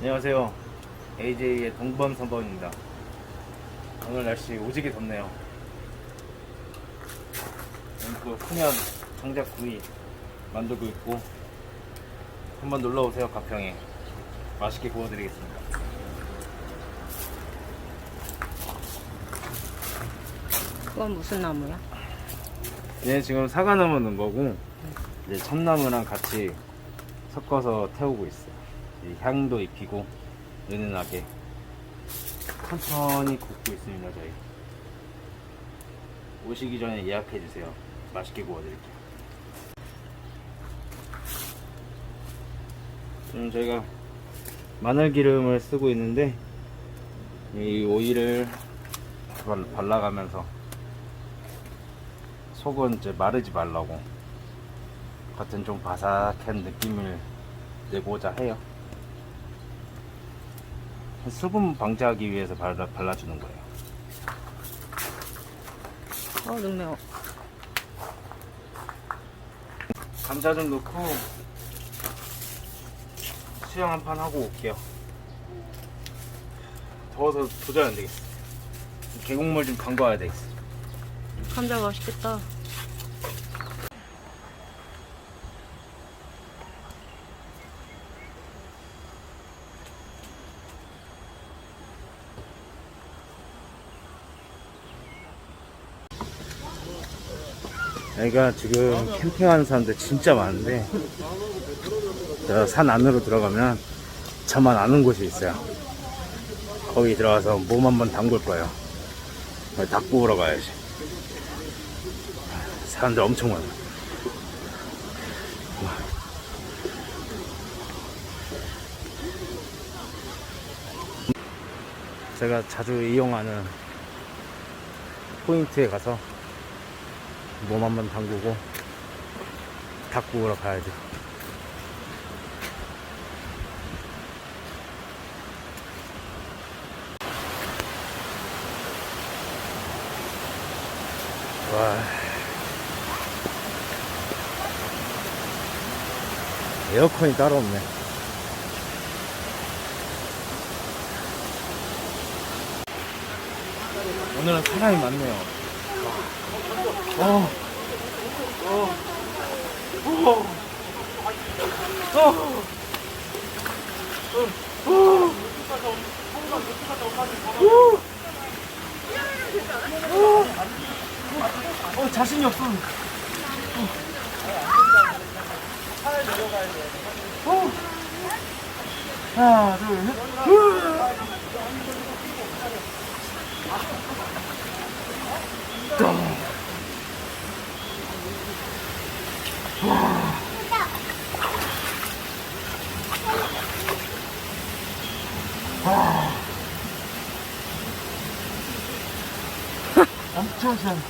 안녕하세요. AJ의 동범선범입니다. 오늘 날씨 오지게 덥네요. 오늘 또 소면 장작구이 만들고 있고, 한번 놀러오세요. 가평에 맛있게 구워드리겠습니다. 그건 무슨 나무야? 얘 지금 사과나무 넣은 거고, 이제 참나무랑 같이 섞어서 태우고 있어요. 이 향도 입히고 은은하게 천천히 굽고 있습니다. 저희 오시기 전에 예약해 주세요. 맛있게 구워드릴게요. 지금 저희가 마늘기름을 쓰고 있는데, 이 오일을 발라가면서 속은 이제 마르지 말라고 겉은 좀 바삭한 느낌을 내고자 해요. 수분 방지하기 위해서 발라주는 거예요. 눈매워. 감자 좀 넣고 수영 한 판 하고 올게요. 더워서 도저히 안 되겠어. 계곡물 좀 담가와야 되겠어. 감자 맛있겠다. 여기가 지금 캠핑하는 사람들 진짜 많은데, 제가 산 안으로 들어가면 저만 아는 곳이 있어요. 거기 들어가서 몸 한번 담글 거예요. 닭 구우러 가야지. 사람들 엄청 많아. 제가 자주 이용하는 포인트에 가서 몸 한번 담그고 닭 구우러 가야죠. 와, 에어컨이 따로 없네. 오늘은 사람이 많네요. 자신이 없어. 하나, 둘, 셋. 엄청 시원해.